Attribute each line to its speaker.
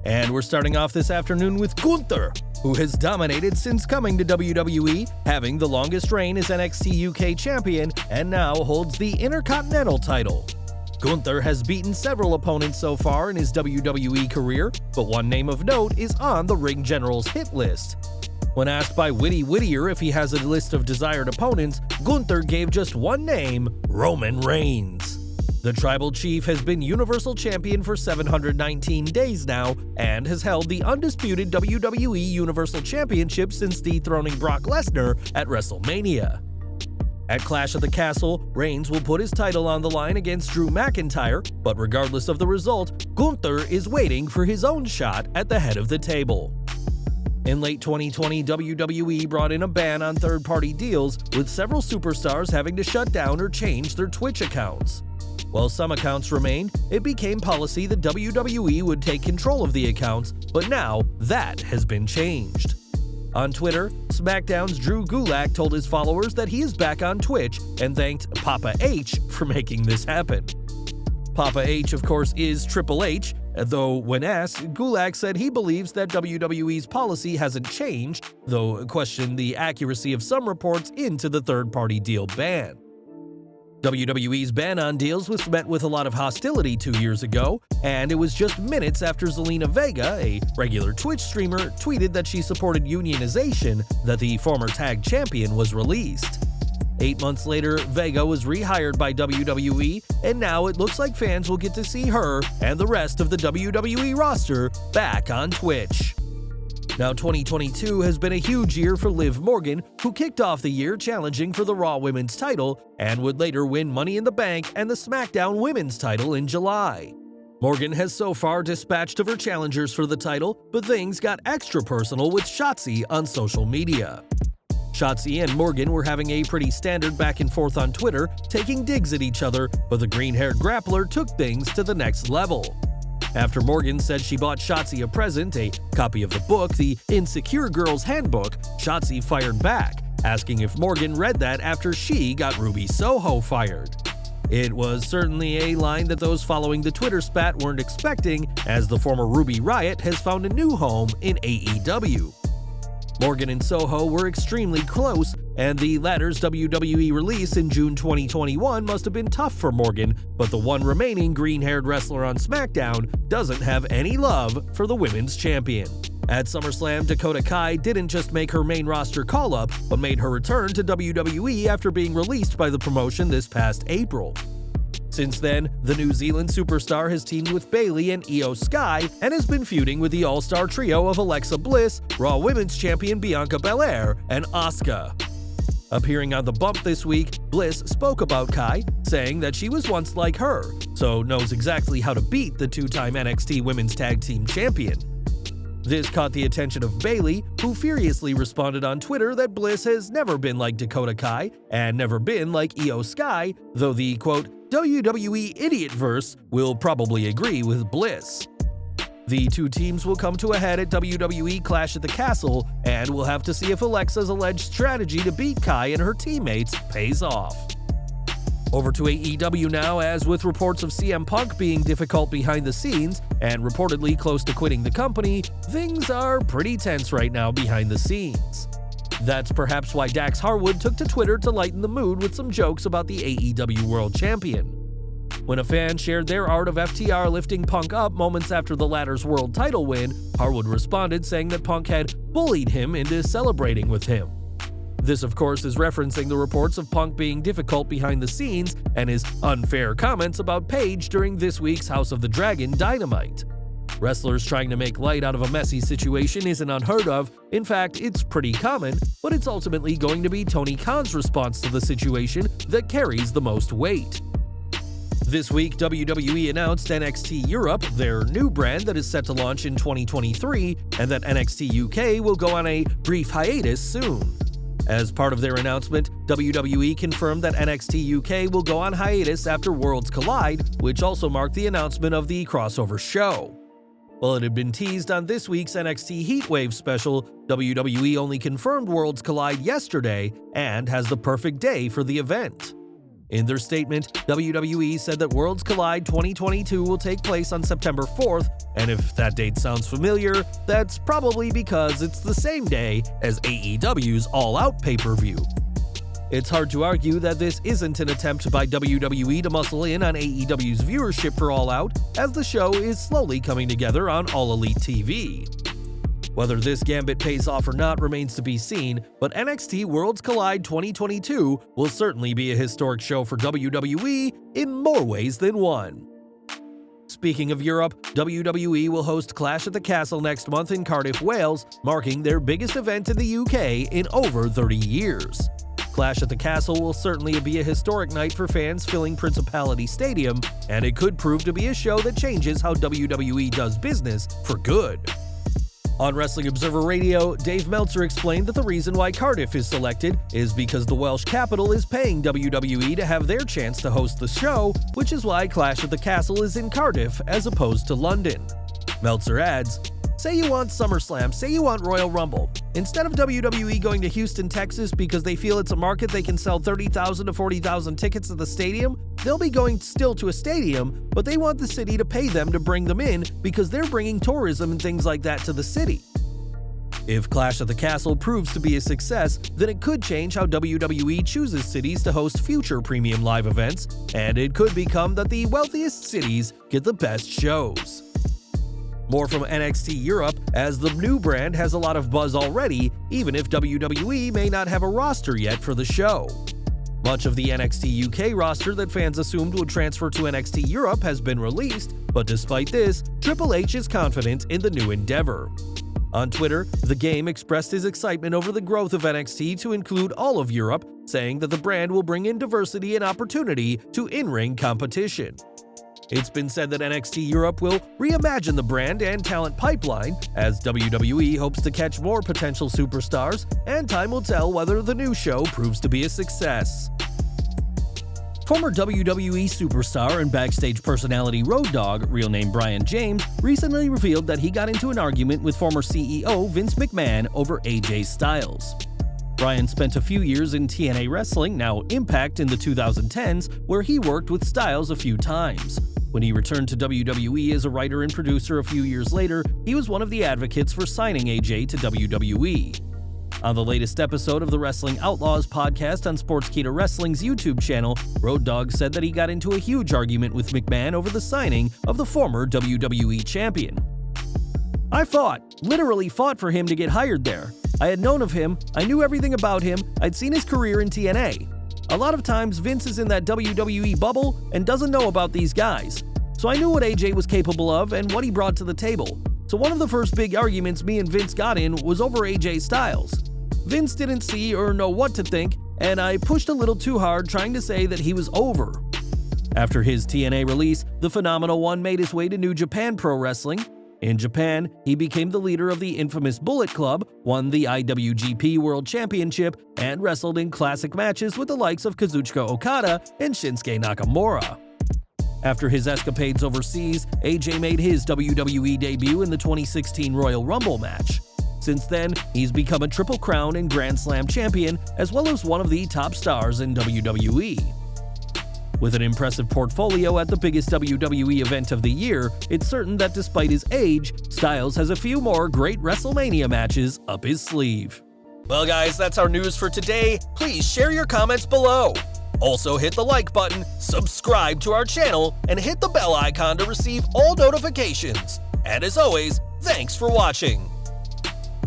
Speaker 1: And we're starting off this afternoon with Gunther, who has dominated since coming to WWE, having the longest reign as NXT UK champion and now holds the Intercontinental title. Gunther has beaten several opponents so far in his WWE career, but one name of note is on the Ring General's hit list. When asked by Witty Whittier if he has a list of desired opponents, Gunther gave just one name: Roman Reigns. The Tribal Chief has been Universal Champion for 719 days now and has held the undisputed WWE Universal Championship since dethroning Brock Lesnar at WrestleMania. At Clash of the Castle, Reigns will put his title on the line against Drew McIntyre, but regardless of the result, Gunther is waiting for his own shot at the head of the table. In late 2020, WWE brought in a ban on third-party deals, with several superstars having to shut down or change their Twitch accounts. While some accounts remained, it became policy that WWE would take control of the accounts, but now that has been changed. On Twitter, SmackDown's Drew Gulak told his followers that he is back on Twitch and thanked Papa H for making this happen. Papa H, of course, is Triple H, though when asked, Gulak said he believes that WWE's policy hasn't changed, though questioned the accuracy of some reports into the third-party deal ban. WWE's ban on deals was met with a lot of hostility 2 years ago, and it was just minutes after Zelina Vega, a regular Twitch streamer, tweeted that she supported unionization that the former tag champion was released. 8 months later, Vega was rehired by WWE, and now it looks like fans will get to see her and the rest of the WWE roster back on Twitch. Now, 2022 has been a huge year for Liv Morgan, who kicked off the year challenging for the Raw Women's title and would later win Money in the Bank and the SmackDown Women's title in July. Morgan has so far dispatched of her challengers for the title, but things got extra personal with Shotzi on social media. Shotzi and Morgan were having a pretty standard back and forth on Twitter, taking digs at each other, but the green-haired grappler took things to the next level. After Morgan said she bought Shotzi a present, a copy of the book, The Insecure Girl's Handbook, Shotzi fired back, asking if Morgan read that after she got Ruby Soho fired. It was certainly a line that those following the Twitter spat weren't expecting, as the former Ruby Riott has found a new home in AEW. Morgan and Soho were extremely close, and the latter's WWE release in June 2021 must have been tough for Morgan, but the one remaining green-haired wrestler on SmackDown doesn't have any love for the women's champion. At SummerSlam, Dakota Kai didn't just make her main roster call-up, but made her return to WWE after being released by the promotion this past April. Since then, the New Zealand superstar has teamed with Bayley and Io Sky and has been feuding with the all-star trio of Alexa Bliss, Raw Women's Champion Bianca Belair, and Asuka. Appearing on The Bump this week, Bliss spoke about Kai, saying that she was once like her, so knows exactly how to beat the two-time NXT Women's Tag Team Champion. This caught the attention of Bayley, who furiously responded on Twitter that Bliss has never been like Dakota Kai and never been like Io Sky, though the, quote, WWE Idiotverse will probably agree with Bliss. The two teams will come to a head at WWE Clash at the Castle, and we'll have to see if Alexa's alleged strategy to beat Kai and her teammates pays off. Over to AEW now, as with reports of CM Punk being difficult behind the scenes and reportedly close to quitting the company, things are pretty tense right now behind the scenes. That's perhaps why Dax Harwood took to Twitter to lighten the mood with some jokes about the AEW World Champion. When a fan shared their art of FTR lifting Punk up moments after the latter's world title win, Harwood responded saying that Punk had bullied him into celebrating with him. This, of course, is referencing the reports of Punk being difficult behind the scenes and his unfair comments about Paige during this week's House of the Dragon Dynamite. Wrestlers trying to make light out of a messy situation isn't unheard of. In fact, it's pretty common, but it's ultimately going to be Tony Khan's response to the situation that carries the most weight. This week, WWE announced NXT Europe, their new brand that is set to launch in 2023, and that NXT UK will go on a brief hiatus soon. As part of their announcement, WWE confirmed that NXT UK will go on hiatus after Worlds Collide, which also marked the announcement of the crossover show. While it had been teased on this week's NXT Heatwave special, WWE only confirmed Worlds Collide yesterday and has the perfect day for the event. In their statement, WWE said that Worlds Collide 2022 will take place on September 4th, and if that date sounds familiar, that's probably because it's the same day as AEW's All Out pay-per-view. It's hard to argue that this isn't an attempt by WWE to muscle in on AEW's viewership for All Out, as the show is slowly coming together on All Elite TV. Whether this gambit pays off or not remains to be seen, but NXT Worlds Collide 2022 will certainly be a historic show for WWE in more ways than one. Speaking of Europe, WWE will host Clash at the Castle next month in Cardiff, Wales, marking their biggest event in the UK in over 30 years. Clash at the Castle will certainly be a historic night for fans filling Principality Stadium, and it could prove to be a show that changes how WWE does business for good. On Wrestling Observer Radio, Dave Meltzer explained that the reason why Cardiff is selected is because the Welsh capital is paying WWE to have their chance to host the show, which is why Clash at the Castle is in Cardiff as opposed to London. Meltzer adds, "Say you want SummerSlam, say you want Royal Rumble. Instead of WWE going to Houston, Texas because they feel it's a market they can sell 30,000 to 40,000 tickets at the stadium, they'll be going still to a stadium, but they want the city to pay them to bring them in because they're bringing tourism and things like that to the city." If Clash at the Castle proves to be a success, then it could change how WWE chooses cities to host future premium live events, and it could become that the wealthiest cities get the best shows. More from NXT Europe, as the new brand has a lot of buzz already, even if WWE may not have a roster yet for the show. Much of the NXT UK roster that fans assumed would transfer to NXT Europe has been released, but despite this, Triple H is confident in the new endeavor. On Twitter, The Game expressed his excitement over the growth of NXT to include all of Europe, saying that the brand will bring in diversity and opportunity to in-ring competition. It's been said that NXT Europe will reimagine the brand and talent pipeline, as WWE hopes to catch more potential superstars, and time will tell whether the new show proves to be a success. Former WWE superstar and Backstage personality Road Dogg, real name Brian James, recently revealed that he got into an argument with former CEO Vince McMahon over AJ Styles. Brian spent a few years in TNA Wrestling, now Impact, in the 2010s, where he worked with Styles a few times. When he returned to WWE as a writer and producer a few years later, he was one of the advocates for signing AJ to WWE. On the latest episode of the Wrestling Outlaws podcast on Sportskeeda Wrestling's YouTube channel, Road Dogg said that he got into a huge argument with McMahon over the signing of the former WWE champion. "I literally fought for him to get hired there. I had known of him, I knew everything about him, I'd seen his career in TNA. A lot of times Vince is in that WWE bubble and doesn't know about these guys. So I knew what AJ was capable of and what he brought to the table. So one of the first big arguments me and Vince got in was over AJ Styles. Vince didn't see or know what to think, and I pushed a little too hard trying to say that he was over." After his TNA release, the Phenomenal One made his way to New Japan Pro Wrestling. In Japan, he became the leader of the infamous Bullet Club, won the IWGP World Championship, and wrestled in classic matches with the likes of Kazuchika Okada and Shinsuke Nakamura. After his escapades overseas, AJ made his WWE debut in the 2016 Royal Rumble match. Since then, he's become a Triple Crown and Grand Slam champion, as well as one of the top stars in WWE. With an impressive portfolio at the biggest WWE event of the year, it's certain that despite his age, Styles has a few more great WrestleMania matches up his sleeve. Well guys, that's our news for today. Please share your comments below. Also hit the like button, subscribe to our channel, and hit the bell icon to receive all notifications. And as always, thanks for watching.